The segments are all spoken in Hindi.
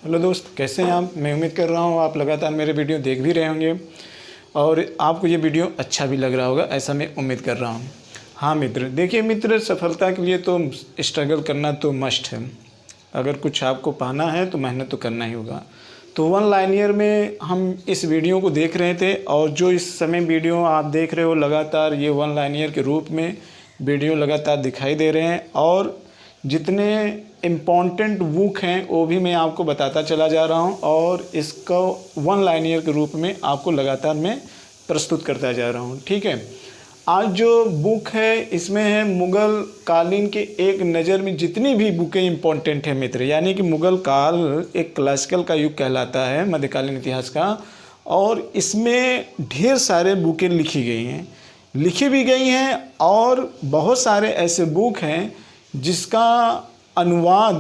हेलो दोस्त, कैसे हैं आप। मैं उम्मीद कर रहा हूँ आप लगातार मेरे वीडियो देख भी रहे होंगे और आपको ये वीडियो अच्छा भी लग रहा होगा, ऐसा मैं उम्मीद कर रहा हूँ। हाँ मित्र, देखिए मित्र, सफलता के लिए तो स्ट्रगल करना तो मस्ट है। अगर कुछ आपको पाना है तो मेहनत तो करना ही होगा। तो वन लाइनियर में हम इस वीडियो को देख रहे थे और जो इस समय वीडियो आप देख रहे हो लगातार ये वन लाइनियर के रूप में वीडियो लगातार दिखाई दे रहे हैं और जितने इम्पॉर्टेंट बुक हैं वो भी मैं आपको बताता चला जा रहा हूं और इसको वन लाइनियर के रूप में आपको लगातार मैं प्रस्तुत करता जा रहा हूं। ठीक है, आज जो बुक है इसमें है मुग़ल कालीन के एक नज़र में जितनी भी बुकें इम्पॉर्टेंट हैं मित्र, यानी कि मुग़ल काल एक क्लासिकल का युग कहलाता है मध्यकालीन इतिहास का, और इसमें ढेर सारे बुकें लिखी भी गई हैं और बहुत सारे ऐसे बुक हैं जिसका अनुवाद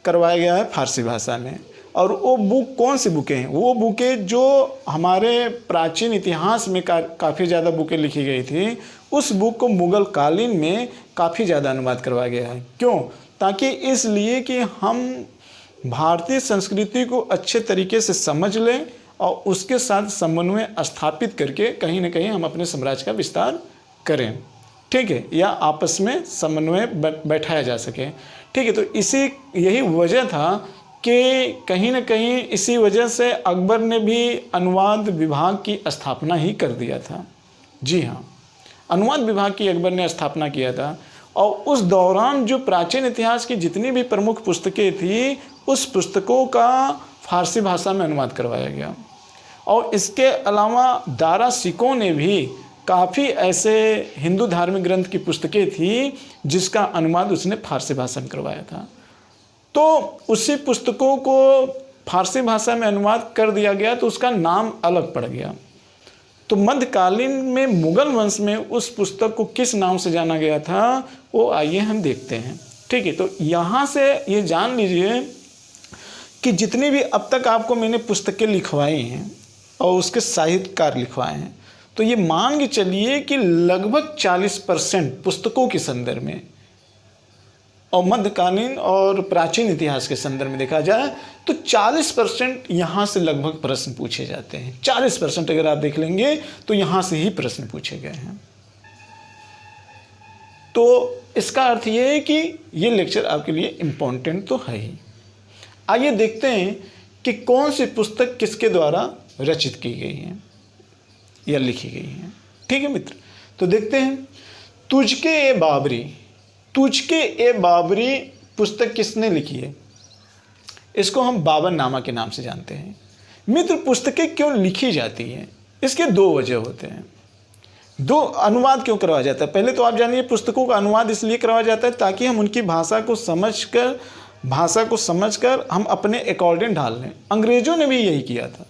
करवाया गया है फारसी भाषा में। और वो बुक कौन सी बुकें हैं? वो बुकें जो हमारे प्राचीन इतिहास में काफ़ी ज़्यादा बुकें लिखी गई थी, उस बुक को मुग़ल कालीन में काफ़ी ज़्यादा अनुवाद करवाया गया है। क्यों? ताकि इसलिए कि हम भारतीय संस्कृति को अच्छे तरीके से समझ लें और उसके साथ समन्वय स्थापित करके कहीं ना कहीं हम अपने साम्राज्य का विस्तार करें। ठीक है, या आपस में समन्वय बैठाया जा सके। ठीक है, तो यही वजह था कि कहीं ना कहीं इसी वजह से अकबर ने भी अनुवाद विभाग की स्थापना ही कर दिया था। जी हाँ, अनुवाद विभाग की अकबर ने स्थापना किया था और उस दौरान जो प्राचीन इतिहास की जितनी भी प्रमुख पुस्तकें थी उस पुस्तकों का फारसी भाषा में अनुवाद करवाया गया। और इसके अलावा दारा सिकों ने भी काफ़ी ऐसे हिंदू धार्मिक ग्रंथ की पुस्तकें थी जिसका अनुवाद उसने फारसी भाषा में करवाया था। तो उसी पुस्तकों को फारसी भाषा में अनुवाद कर दिया गया तो उसका नाम अलग पड़ गया। तो मध्यकालीन में मुग़ल वंश में उस पुस्तक को किस नाम से जाना गया था वो आइए हम देखते हैं। ठीक है, तो यहाँ से ये जान लीजिए कि जितनी भी अब तक आपको मैंने पुस्तकें लिखवाई हैं और उसके साहित्यकार लिखवाए हैं, तो ये मान के चलिए कि लगभग 40% पुस्तकों के संदर्भ में और मध्यकालीन और प्राचीन इतिहास के संदर्भ में देखा जाए तो 40% यहाँ से लगभग प्रश्न पूछे जाते हैं। 40% अगर आप देख लेंगे तो यहाँ से ही प्रश्न पूछे गए हैं। तो इसका अर्थ ये है कि ये लेक्चर आपके लिए इम्पोर्टेंट तो है ही। आइए देखते हैं कि कौन सी पुस्तक किसके द्वारा रचित की गई है या लिखी गई है। ठीक है मित्र, तो देखते हैं। तुझके ए बाबरी पुस्तक किसने लिखी है? इसको हम बाबरनामा के नाम से जानते हैं। मित्र, पुस्तकें क्यों लिखी जाती हैं? इसके दो वजह होते हैं। दो अनुवाद क्यों करवाया जाता है? पहले तो आप जानिए, पुस्तकों का अनुवाद इसलिए करवाया जाता है ताकि हम उनकी भाषा को समझकर हम अपने अकॉर्डिंग ढाल लें। अंग्रेजों ने भी यही किया था।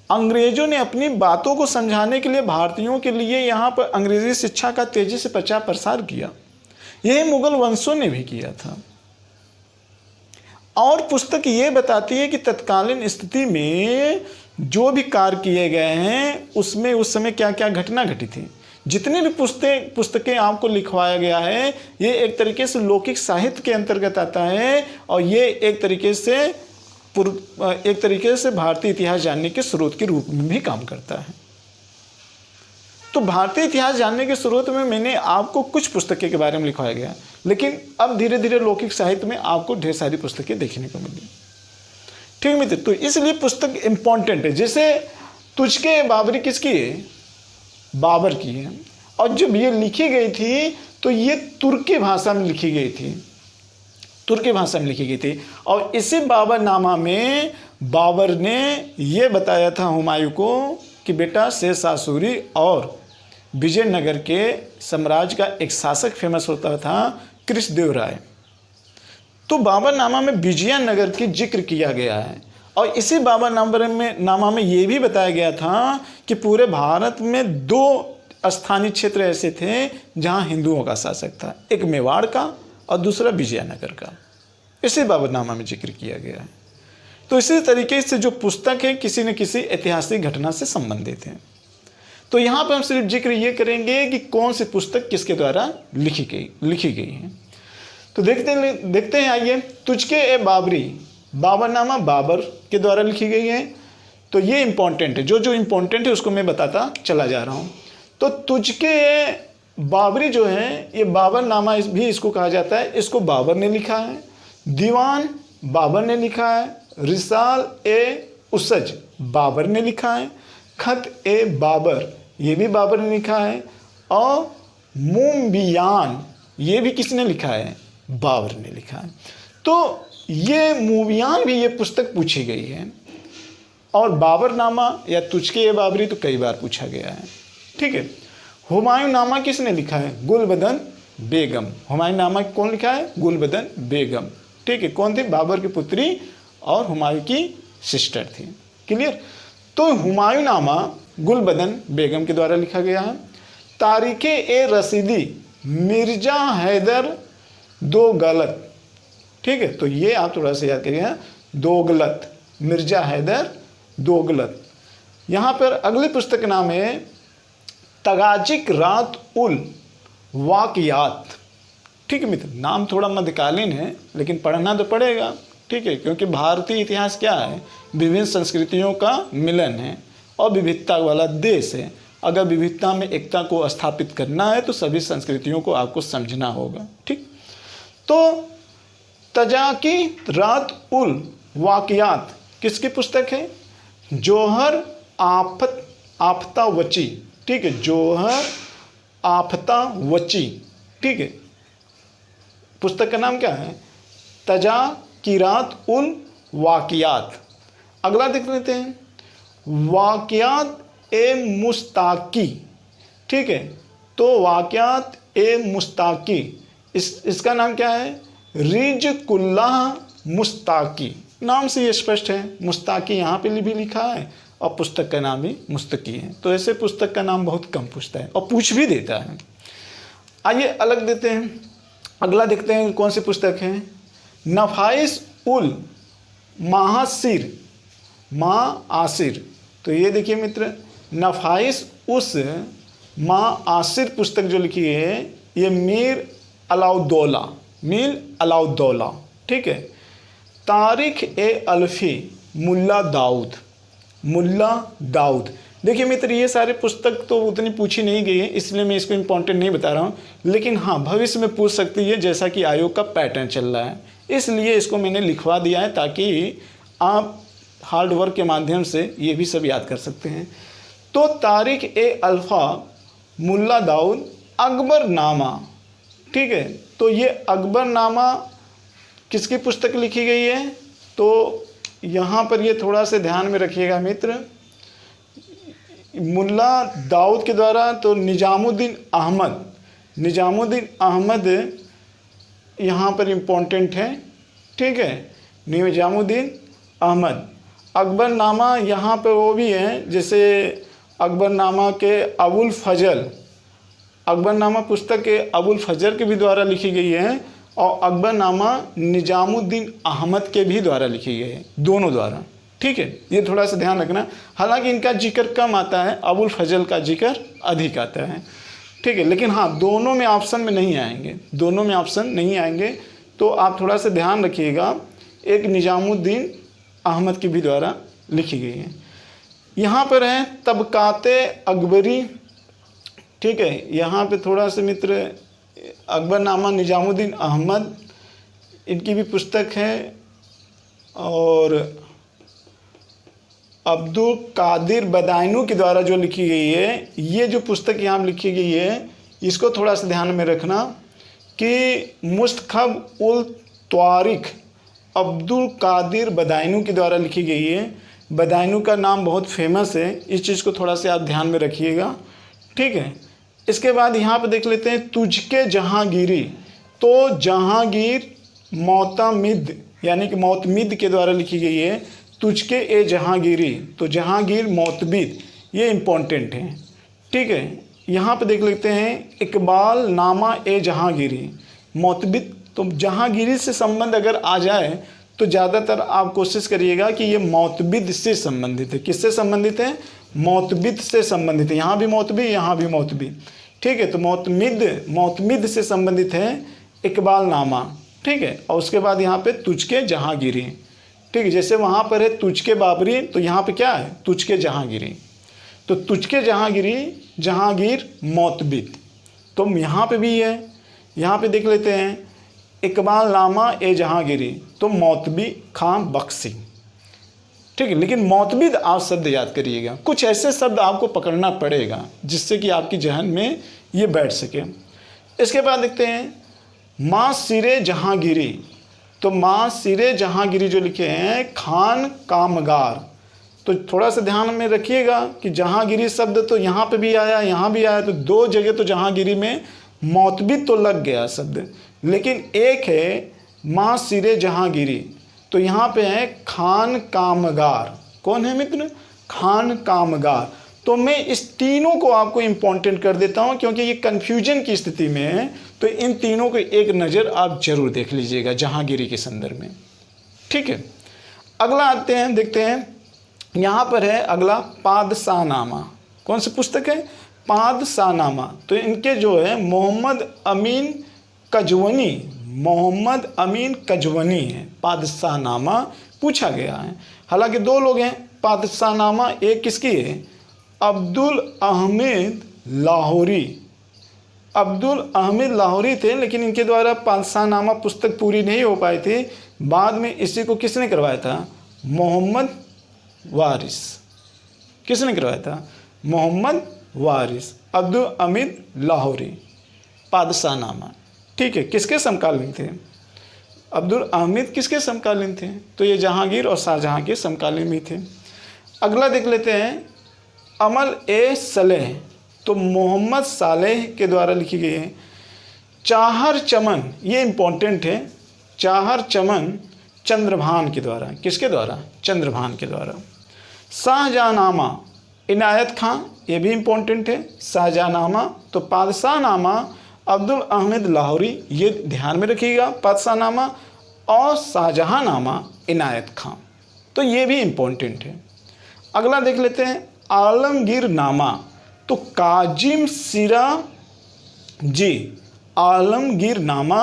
अंग्रेजों ने अपनी बातों को समझाने के लिए भारतीयों के लिए यहाँ पर अंग्रेजी शिक्षा का तेजी से प्रचार प्रसार किया। यही मुग़ल वंशों ने भी किया था। और पुस्तक ये बताती है कि तत्कालीन स्थिति में जो भी कार्य किए गए हैं उसमें उस समय क्या क्या घटना घटी थी। जितनी भी पुस्तकें आपको लिखवाया गया है ये एक तरीके से लौकिक साहित्य के अंतर्गत आता है और ये एक तरीके से भारतीय इतिहास जानने के स्रोत के रूप में भी काम करता है। तो भारतीय इतिहास जानने के स्रोत में मैंने आपको कुछ पुस्तकें के बारे में लिखवाया गया, लेकिन अब धीरे धीरे लौकिक साहित्य में आपको ढेर सारी पुस्तकें देखने को मिली। ठीक मित्र, तो इसलिए पुस्तक इंपॉर्टेंट है। जैसे तुझके बाबरी किसकी है? बाबर की है। और जब ये लिखी गई थी तो ये तुर्की भाषा में लिखी गई थी। और इसी बाबरनामा में बाबर ने ये बताया था हुमायूं को कि बेटा शेरशाह सूरी और विजयनगर के साम्राज्य का एक शासक फेमस होता था कृष्णदेव राय। तो बाबरनामा में विजयनगर की जिक्र किया गया है और इसी बाबरनामा में ये भी बताया गया था कि पूरे भारत में दो स्थानीय क्षेत्र ऐसे थे जहाँ हिंदुओं का शासक था, एक मेवाड़ का और दूसरा विजयनगर का। इसी बाबरनामा में जिक्र किया गया है। तो इसी तरीके से जो पुस्तक है किसी न किसी ऐतिहासिक घटना से संबंधित है। तो यहाँ पर हम सिर्फ जिक्र ये करेंगे कि कौन सी पुस्तक किसके द्वारा लिखी गई है। तो देखते हैं आइए। तुझके ए बाबरी बाबरनामा बाबर के द्वारा लिखी गई है। तो ये इम्पोर्टेंट है, जो जो इम्पोर्टेंट है उसको मैं बताता चला जा रहा हूँ। तो तुझके बाबरी जो है, ये बाबरनामा भी इसको कहा जाता है, इसको बाबर ने लिखा है। दीवान बाबर ने लिखा है। रिसाल ए उसज बाबर ने लिखा है। खत ए बाबर ये भी बाबर ने लिखा है। और मुंबियान ये भी किसने लिखा है? बाबर ने लिखा है। तो ये मुंबियान भी ये पुस्तक पूछी गई है। और बाबरनामा या तुझके ये बाबरी तो कई बार पूछा गया है। ठीक है। हुमायूं नामा किसने लिखा है? गुलबदन बेगम। हुमायूं नामा कौन लिखा है? गुलबदन बेगम। ठीक है। कौन थी? बाबर की पुत्री और हुमायूं की सिस्टर थी। क्लियर। तो हुमायूं नामा गुलबदन बेगम के द्वारा लिखा गया है। तारीखे ए रसीदी मिर्जा हैदर दो गलत। ठीक है। तो ये आप थोड़ा सा याद करिएगा, दो गलत, मिर्जा हैदर दो गलत। यहाँ पर अगली पुस्तक का नाम है तगाजिक रात उल वाक़ियात। ठीक है मित्र, नाम थोड़ा मध्यकालीन है लेकिन पढ़ना तो पड़ेगा। ठीक है। क्योंकि भारतीय इतिहास क्या है? विभिन्न संस्कृतियों का मिलन है और विविधता वाला देश है। अगर विविधता में एकता को स्थापित करना है तो सभी संस्कृतियों को आपको समझना होगा। ठीक। तो तजाकी रात उल वाक़ियात किसकी पुस्तक है? जोहर आफ्ता वची। ठीक है। जोहर आफ्ता वची। ठीक है। पुस्तक का नाम क्या है? तजाकिरात उल वाक़ियात। अगला देख लेते हैं, वाक़ियात ए मुस्ताकी। ठीक है। तो वाक़ियात ए मुस्ताकी इसका नाम क्या है? रिज़कुल्लाह मुस्ताकी। नाम से ये स्पष्ट है, मुस्ताकी यहाँ पे भी लिखा है और पुस्तक का नाम भी मुस्तकी है। तो ऐसे पुस्तक का नाम बहुत कम पूछता है और पूछ भी देता है। आइए अलग देते हैं, अगला देखते हैं कौन सी पुस्तक है। नफाइस उल माआसिर। तो ये देखिए मित्र, नफाइस उस माआसिर पुस्तक जो लिखी है ये मीर अलाउद्दौला। ठीक है। तारीख ए अल्फी मुल्ला दाऊद। देखिए मित्र, ये सारे पुस्तक तो उतनी पूछी नहीं गई है, इसलिए मैं इसको इम्पोर्टेंट नहीं बता रहा हूँ। लेकिन हाँ, भविष्य में पूछ सकती है, जैसा कि आयोग का पैटर्न चल रहा है, इसलिए इसको मैंने लिखवा दिया है ताकि आप हार्ड वर्क के माध्यम से ये भी सब याद कर सकते हैं। तो तारीख ए अल्फ़ा मुल्ला दाऊद अकबरनामा। ठीक है। तो ये अकबरनामा किसकी पुस्तक लिखी गई है? तो यहाँ पर ये थोड़ा सा ध्यान में रखिएगा मित्र, मुल्ला दाऊद के द्वारा। तो निजामुद्दीन अहमद यहाँ पर इम्पोर्टेंट है। ठीक है। निजामुद्दीन अहमद। अकबरनामा यहाँ पर वो भी हैं, जैसे अकबरनामा के अबुल फजल, अकबरनामा पुस्तक के अबुल फजल के भी द्वारा लिखी गई है और अकबरनामा निजामुद्दीन अहमद के भी द्वारा लिखी गई है, दोनों द्वारा। ठीक है। ये थोड़ा सा ध्यान रखना। हालांकि इनका जिक्र कम आता है, अबुल फजल का जिक्र अधिक आता है। ठीक है। लेकिन हाँ, दोनों में ऑप्शन में नहीं आएंगे, तो आप थोड़ा सा ध्यान रखिएगा। एक निजामुद्दीन अहमद की भी द्वारा लिखी गई है। यहाँ पर है तबकाते अकबरी। ठीक है। यहाँ पे थोड़ा सा मित्र, अकबरनामा निजामुद्दीन अहमद इनकी भी पुस्तक है और अब्दुल कादिर बदायूनी के द्वारा जो लिखी गई है, ये जो पुस्तक यहाँ लिखी गई है इसको थोड़ा सा ध्यान में रखना कि मुस्तखब उल त्वारिख अब्दुल कादिर बदायूनी के द्वारा लिखी गई है। बदायूनी का नाम बहुत फेमस है, इस चीज़ को थोड़ा सा आप ध्यान में रखिएगा। ठीक है। इसके बाद यहाँ पे देख लेते हैं तुझके जहांगीरी। तो जहांगीर मोतमिद यानी कि मोतमिद के द्वारा लिखी गई है। तुझके ए जहांगीरी, तो जहांगीर मोतमिद ये इम्पोर्टेंट है। ठीक है। यहाँ पे देख लेते हैं इकबाल नामा ए जहांगीरी मोतमिद। तो जहांगीरी से संबंध अगर आ जाए तो ज़्यादातर आप कोशिश करिएगा कि ये मोतमिद से संबंधित है। किससे संबंधित है? मोतमिद से संबंधित है। यहाँ भी मोतमिद, यहाँ भी मोतमिद। ठीक है। तो मोतमिद से संबंधित है इकबाल नामा। ठीक है। और उसके बाद यहाँ पे तुझके जहांगीरी। ठीक है, जैसे वहाँ पर है तुझ के बाबरी, तो यहाँ पे क्या है, तुझ के जहांगीरी। तो तुझ के जहांगीरी, जहांगीर मौतबिद, तो यहाँ पे भी है। यहाँ पे देख लेते हैं, इकबाल नामा ए जहांगीरी, तो मौतबी खां बख्शी। ठीक है, लेकिन मौतबिद आप शब्द याद करिएगा, कुछ ऐसे शब्द आपको पकड़ना पड़ेगा जिससे कि आपकी जहन में ये बैठ सके। इसके बाद देखते हैं माँ सिरे जहांगीरी, तो माँ सिरे जहांगीरी जो लिखे हैं खान कामगार, तो थोड़ा सा ध्यान में रखिएगा कि जहांगीरी शब्द तो यहाँ पे भी आया, यहाँ भी आया, तो दो जगह तो जहांगीरी में मौतबिद तो लग गया शब्द, लेकिन एक है माँ सिरे जहांगीरी, तो यहाँ पे है खान कामगार। कौन है मित्र, खान कामगार। तो मैं इस तीनों को आपको इम्पोर्टेंट कर देता हूँ क्योंकि ये कन्फ्यूजन की स्थिति में है, तो इन तीनों को एक नज़र आप जरूर देख लीजिएगा जहांगीरी के संदर्भ में। ठीक है, अगला आते हैं, देखते हैं यहाँ पर है अगला पादशाहनामा। कौन सी पुस्तक है, पादशाहनामा। तो इनके जो है मोहम्मद अमीन कजवनी, मोहम्मद अमीन कजवनी है, पादशाहनामा पूछा गया है। हालांकि दो लोग हैं पादशाहनामा, एक किसकी है, अब्दुल अहमद लाहौरी, अब्दुल अहमद लाहौरी थे, लेकिन इनके द्वारा पादशाहनामा पुस्तक पूरी नहीं हो पाई थी। बाद में इसी को किसने करवाया था, मोहम्मद वारिस। किसने करवाया था, मोहम्मद वारिस, अब्दुल अहमद लाहौरी, पादशाहनामा। ठीक है, किसके समकालीन थे, अब्दुल अहमद किसके समकालीन थे, तो ये जहांगीर और शाहजहां के समकालीन भी थे। अगला देख लेते हैं अमल ए सलेह, तो मोहम्मद सालेह के द्वारा लिखी गई है। चाहर चमन, ये इम्पोर्टेंट है, चाहर चमन चंद्रभान के द्वारा, किसके द्वारा, चंद्रभान के द्वारा। शाहजहांनामा इनायत खां, ये भी इम्पोर्टेंट है, शाहजहांनामा। तो पादशाहनामा अब्दुल अहमद लाहौरी, ये ध्यान में रखिएगा, पादशाहनामा, और शाहजहांनामा इनायत खां, तो ये भी इम्पोर्टेंट है। अगला देख लेते हैं आलमगीर नामा, तो काजिम सिरा जी, आलमगीर नामा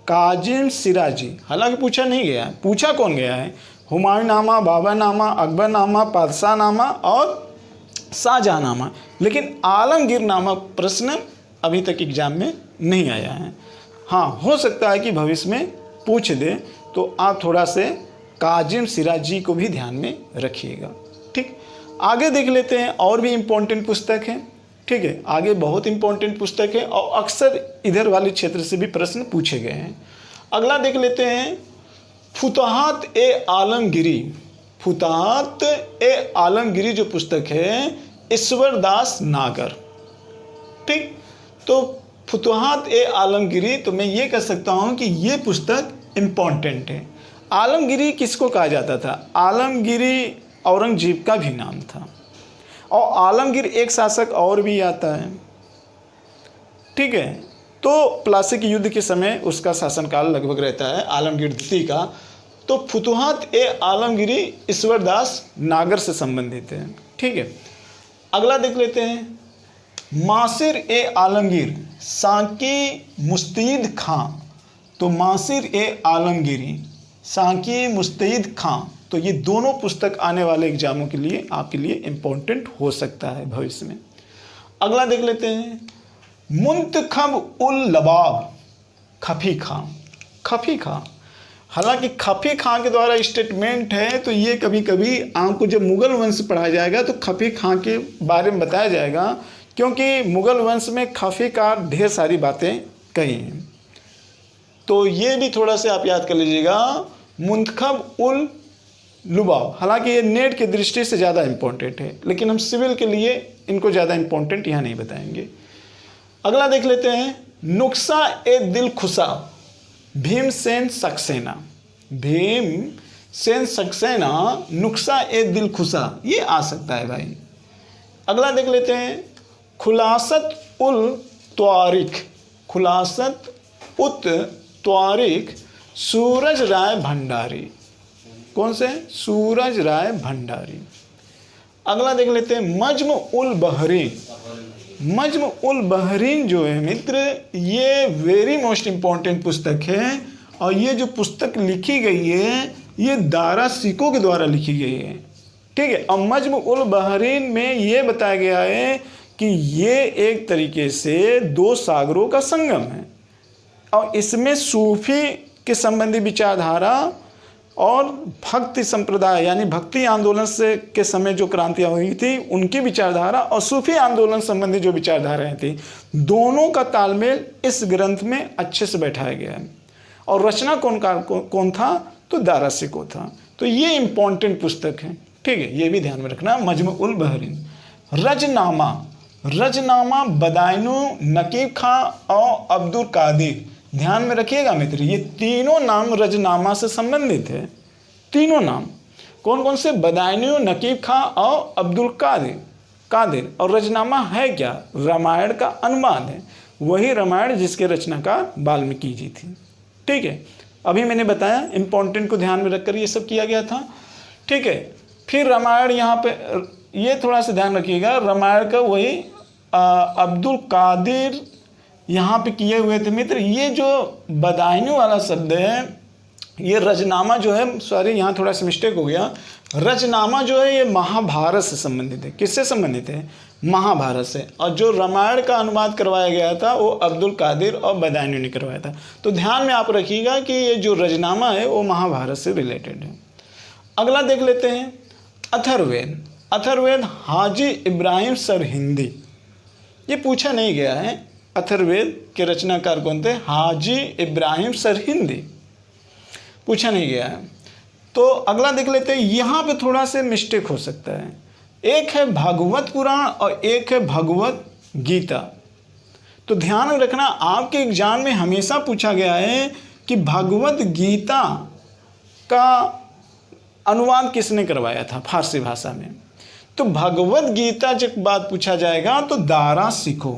काजिम सिरा जी। हालांकि पूछा नहीं गया है, पूछा कौन गया है, हुमायूं नामा, बाबर नामा, अकबर नामा, पादशाह नामा और शाहजहां नामा, लेकिन आलमगीर नामा प्रश्न अभी तक एग्जाम में नहीं आया है। हाँ, हो सकता है कि भविष्य में पूछ दे, तो आप थोड़ा से काजिम सिरा जी को भी ध्यान में रखिएगा। ठीक, आगे देख लेते हैं, और भी इम्पोर्टेंट पुस्तक है। ठीक है, आगे बहुत इम्पोर्टेंट पुस्तक है और अक्सर इधर वाले क्षेत्र से भी प्रश्न पूछे गए हैं। अगला देख लेते हैं फुतहात ए आलमगिरी, फुतहात ए आलमगिरी जो पुस्तक है ईश्वरदास नागर। ठीक, तो फुतहात ए आलमगिरी, तो मैं ये कह सकता हूँ कि ये पुस्तक इम्पोर्टेंट है। आलमगिरी किसको कहा जाता था, आलमगिरी औरंगजेब का भी नाम था, और आलमगीर एक शासक और भी आता है। ठीक है, तो प्लासी के युद्ध के समय उसका शासनकाल लगभग रहता है आलमगीर द्वितीय का। तो फुतुहात ए आलमगिरी ईश्वरदास नागर से संबंधित है। ठीक है, अगला देख लेते हैं मासिर ए आलमगीर साकी मुस्तैद खां, तो मासिर ए आलमगिरी साकी मुस्तैद खां, तो ये दोनों पुस्तक आने वाले एग्जामों के लिए आपके लिए इम्पोर्टेंट हो सकता है भविष्य में। अगला देख लेते हैं मुंतखब उल लबाब खफी खां, खफी खां। हालांकि खफी खां के द्वारा स्टेटमेंट है, तो ये कभी कभी आपको जब मुगल वंश पढ़ाया जाएगा तो खफी खां के बारे में बताया जाएगा, क्योंकि मुगल वंश में खफी का ढेर सारी बातें कही हैं। तो ये भी थोड़ा सा आप याद कर लीजिएगा, मुंतखब उल लुबाब। हालांकि ये नेट की दृष्टि से ज़्यादा इम्पोर्टेंट है, लेकिन हम सिविल के लिए इनको ज़्यादा इम्पोर्टेंट यहाँ नहीं बताएंगे। अगला देख लेते हैं नुक्सा ए दिल खुशा भीमसेन सक्सेना, भीमसेन सक्सेना नुक्सा ए दिल खुशा, ये आ सकता है भाई। अगला देख लेते हैं खुलासत उल त्वारिक, खुलासत उत त्वारिक सूरज राय भंडारी। कौन से, सूरज राय भंडारी। अगला देख लेते हैं मज्म उल बहरीन, मज्म उल बहरीन जो है मित्र, ये वेरी मोस्ट इम्पॉर्टेंट पुस्तक है, और ये जो पुस्तक लिखी गई है ये दारा सिको के द्वारा लिखी गई है। ठीक है, और मज्म उल बहरीन में ये बताया गया है कि ये एक तरीके से दो सागरों का संगम है और इसमें सूफी के संबंधी विचारधारा और भक्ति संप्रदाय यानी भक्ति आंदोलन से के समय जो क्रांतियाँ हुई थी उनकी विचारधारा और सूफी आंदोलन संबंधी जो विचारधाराएं थी, दोनों का तालमेल इस ग्रंथ में अच्छे से बैठाया गया है। और रचना कौन था? तो दारा सिको था। तो ये इम्पोर्टेंट पुस्तक है। ठीक है, ये भी ध्यान में रखना। मज्म उल बहरीन। रजनामा बदायनु, नकीब खां और अब्दुल कादिर। ध्यान में रखिएगा मित्र, ये तीनों नाम रजनामा से संबंधित है। तीनों नाम कौन कौन से? बदायनु, नकीब खां और अब्दुल कादिर। और रजनामा है क्या? रामायण का अनुवाद है, वही रामायण जिसके रचनाकार वाल्मीकि जी थी। ठीक है, अभी मैंने बताया इम्पोर्टेंट को ध्यान में रखकर ये सब किया गया था। ठीक है, फिर रामायण यहाँ पे ये थोड़ा सा ध्यान रखिएगा, रामायण का वही अब्दुल कादिर यहाँ पे किए हुए थे मित्र। ये जो बदायनु वाला शब्द है, ये रजनामा जो है, सॉरी यहाँ थोड़ा सा मिस्टेक हो गया, रजनामा जो है ये महाभारत से संबंधित है। किससे संबंधित है? महाभारत से। और जो रामायण का अनुवाद करवाया गया था वो अब्दुल कादिर और बदायनु ने करवाया था। तो ध्यान में आप रखिएगा कि ये जो रजनामा है वो महाभारत से रिलेटेड है। अगला देख लेते हैं अथर्ववेद। अथर्ववेद हाजी इब्राहिम सरहिंदी। ये पूछा नहीं गया है अथर्ववेद के रचनाकार कौन थे? हाजी इब्राहिम सरहिंदी, पूछा नहीं गया है। तो अगला देख लेते हैं, यहाँ पे थोड़ा सा मिस्टेक हो सकता है। एक है भागवत पुराण और एक है भगवत गीता। तो ध्यान रखना, आपके एग्जाम में हमेशा पूछा गया है कि भगवत गीता का अनुवाद किसने करवाया था फारसी भाषा में। तो भगवत गीता जब बात पूछा जाएगा तो दारा सिको।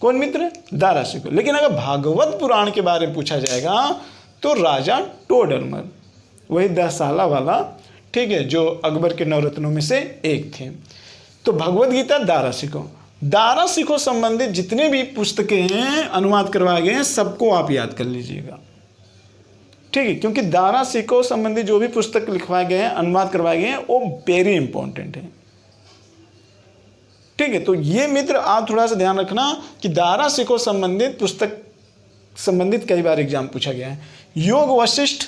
कौन मित्र? दारा सिको। लेकिन अगर भागवत पुराण के बारे में पूछा जाएगा तो राजा टोडरमल, वही 10 साला वाला, ठीक है, जो अकबर के नवरत्नों में से एक थे। तो भगवत गीता दारा सिको। दारा सिको संबंधित जितने भी पुस्तकें हैं अनुवाद करवाए गए हैं सबको आप याद कर लीजिएगा। ठीक है, क्योंकि दारा सिको संबंधी जो भी पुस्तक लिखवाए गए हैं, अनुवाद करवाए गए हैं, वो वेरी इंपॉर्टेंट है। ठीक है, तो ये मित्र आप थोड़ा सा ध्यान रखना कि दारा सिको संबंधित पुस्तक संबंधित कई बार एग्जाम पूछा गया है। योग वशिष्ठ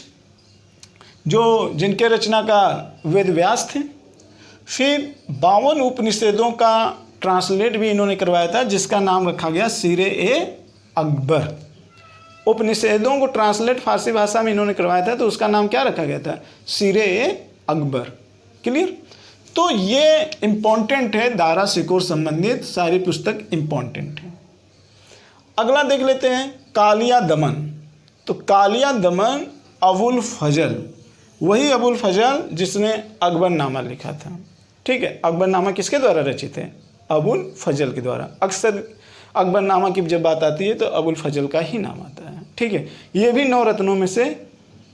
जो जिनके रचनाकार वेद व्यास थे। फिर 52 उपनिषदों का ट्रांसलेट भी इन्होंने करवाया था जिसका नाम रखा गया सीरे-ए-अकबर। उपनिषदों को ट्रांसलेट फारसी भाषा में इन्होंने करवाया था तो उसका नाम क्या रखा गया था? सीरे-ए-अकबर। क्लियर? तो ये इम्पॉर्टेंट है, दारा सिको संबंधित सारी पुस्तक इम्पॉर्टेंट है। अगला देख लेते हैं कालिया दमन। तो कालिया दमन अबुल फजल, वही अबुल फजल जिसने अकबरनामा लिखा था। ठीक है, अकबरनामा किसके द्वारा रचित है? अबुल फजल के द्वारा। अक्सर अकबरनामा की जब बात आती है तो अबुल फजल का ही नाम आता है। ठीक है, ये भी 9 रत्नों में से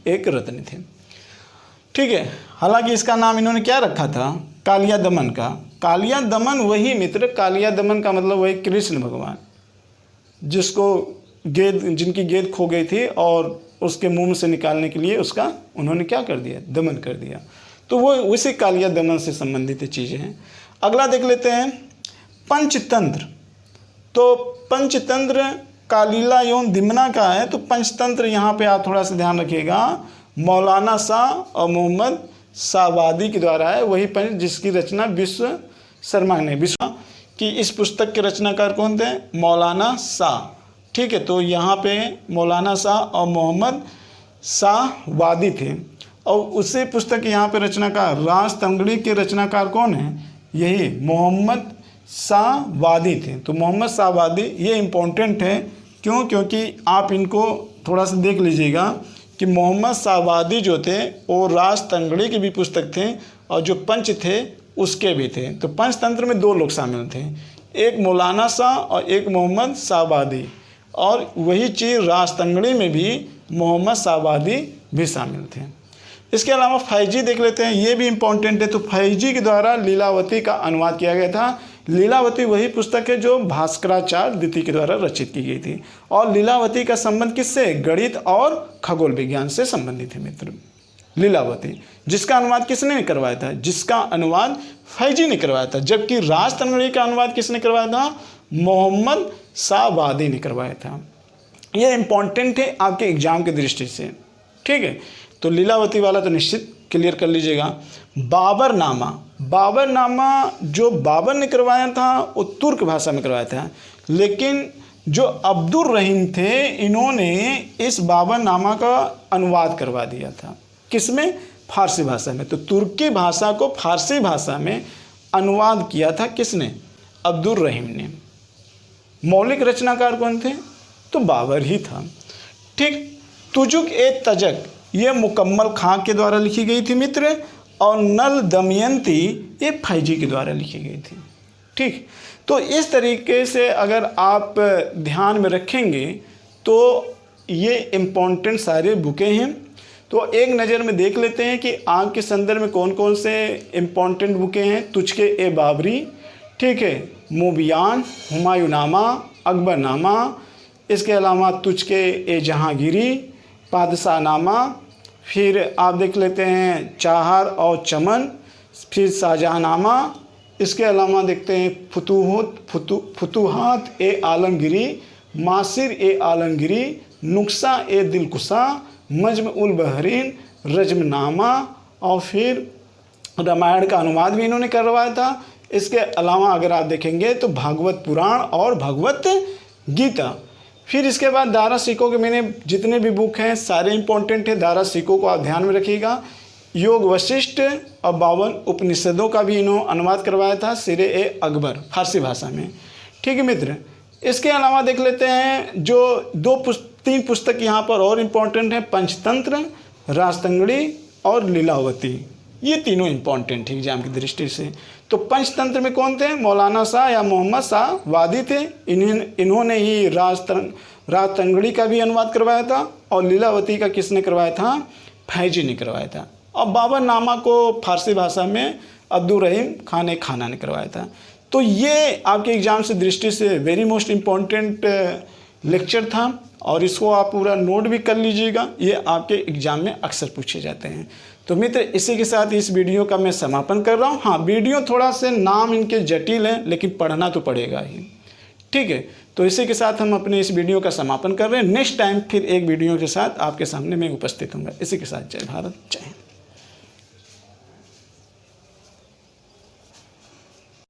एक रत्न थे। ठीक है, हालांकि इसका नाम इन्होंने क्या रखा था? कालिया दमन का। कालिया दमन वही मित्र, कालिया दमन का मतलब वही कृष्ण भगवान जिसको जिनकी गेंद खो गई थी और उसके मुंह से निकालने के लिए उसका उन्होंने क्या कर दिया? दमन कर दिया। तो वो उसी कालिया दमन से संबंधित चीज़ें हैं। अगला देख लेते हैं पंचतंत्र। तो पंचतंत्र कालीला एवं दिमना का है। तो पंचतंत्र यहाँ पे आप थोड़ा सा ध्यान रखिएगा, मौलाना शाह और मोहम्मद शाहवादी के द्वारा है। वही पंच जिसकी रचना विश्व शर्मा ने। विश्व की इस पुस्तक के रचनाकार कौन थे? मौलाना शाह। ठीक है, तो यहाँ पे मौलाना शाह और मोहम्मद शाहवादी थे। और उसी पुस्तक यहाँ पे रचनाकार राजतंगड़ी के रचनाकार कौन है? यही मोहम्मद शाहवादी थे। तो मोहम्मद शाहवादी ये इम्पोर्टेंट है। क्यों? क्योंकि आप इनको थोड़ा सा देख लीजिएगा कि मोहम्मद शाहवादी जो थे वो राजतंगड़ी के भी पुस्तक थे और जो पंच थे उसके भी थे। तो पंचतंत्र में 2 लोग शामिल थे, एक मौलाना शाह और एक मोहम्मद शाहवादी। और वही चीज़ राजतंगड़ी में भी मोहम्मद शाहवादी भी शामिल थे। इसके अलावा फैजी देख लेते हैं, ये भी इम्पोर्टेंट है। तो फैजी के द्वारा लीलावती का अनुवाद किया गया था। लीलावती वही पुस्तक है जो भास्कराचार्य द्वितीय के द्वारा रचित की गई थी। और लीलावती का संबंध किससे? गणित और खगोल विज्ञान से संबंधित है मित्र। लीलावती, जिसका अनुवाद किसने करवाया था? जिसका अनुवाद फैजी ने करवाया था। जबकि राजतंगड़ी का अनुवाद किसने करवाया था? मोहम्मद शाह वादी ने करवाया था। यह इंपॉर्टेंट है आपके एग्जाम की दृष्टि से, ठीक है। तो लीलावती वाला तो निश्चित क्लियर कर लीजिएगा। बाबरनामा, बाबरनामा जो बाबर ने करवाया था वो तुर्क भाषा में करवाया था, लेकिन जो अब्दुल रहीम थे इन्होंने इस बाबरनामा का अनुवाद करवा दिया था। किसमें? फारसी भाषा में। तो तुर्की भाषा को फारसी भाषा में अनुवाद किया था किसने? अब्दुल रहीम ने। मौलिक रचनाकार कौन थे? तो बाबर ही था, ठीक। तुजुक ए तजक ये मुकम्मल खां के द्वारा लिखी गई थी मित्र, और नल दमयंती ये फैजी के द्वारा लिखी गई थी, ठीक। तो इस तरीके से अगर आप ध्यान में रखेंगे तो ये इम्पोर्टेंट सारे बुकें हैं। तो एक नज़र में देख लेते हैं कि आग के संदर्भ में कौन कौन से इम्पोर्टेंट बुकें हैं। तुझके ए बाबरी, ठीक है, मुबियान, हुमायूनामा, अकबरनामा, इसके अलावा तुझके ए जहांगीरी, पादशाहनामा, फिर आप देख लेते हैं चाहर और चमन, फिर शाहजहांनामा, इसके अलावा देखते हैं फुतूहात ए आलमगिरी, मासिर ए आलमगिरी, नुक्सा ए दिलकुशा, मजम उल बहरीन, रजमनामा, और फिर रामायण का अनुवाद भी इन्होंने करवाया था। इसके अलावा अगर आप देखेंगे तो भागवत पुराण और भगवत गीता। फिर इसके बाद दारा सिकों के मैंने जितने भी बुक हैं सारे इंपॉर्टेंट हैं। दारा सिकों को आप ध्यान में रखिएगा। योग वशिष्ठ और 52 उपनिषदों का भी इन्होंने अनुवाद करवाया था सिरे ए अकबर फारसी भाषा में, ठीक है मित्र। इसके अलावा देख लेते हैं जो 3 पुस्तक यहाँ पर और इम्पॉर्टेंट हैं, पंचतंत्र, राजतंगड़ी और लीलावती। ये तीनों इम्पॉर्टेंट है एग्जाम की दृष्टि से। तो पंचतंत्र में कौन थे? मौलाना शाह या मोहम्मद शाह वादी थे। इन्होंने ही राजतंगड़ी का भी अनुवाद करवाया था, और लीलावती का किसने करवाया था? फैजी ने करवाया था। और बाबरनामा को फारसी भाषा में अब्दुल रहीम खान खाना ने करवाया था। तो ये आपके एग्ज़ाम से दृष्टि से वेरी मोस्ट इम्पॉर्टेंट लेक्चर था, और इसको आप पूरा नोट भी कर लीजिएगा। ये आपके एग्ज़ाम में अक्सर पूछे जाते हैं। तो मित्र इसी के साथ इस वीडियो का मैं समापन कर रहा हूँ। हाँ, वीडियो थोड़ा से नाम इनके जटिल हैं, लेकिन पढ़ना तो पड़ेगा ही, ठीक है। तो इसी के साथ हम अपने इस वीडियो का समापन कर रहे हैं। नेक्स्ट टाइम फिर एक वीडियो के साथ आपके सामने मैं उपस्थित हूँगा। इसी के साथ जय भारत, जय हिंद।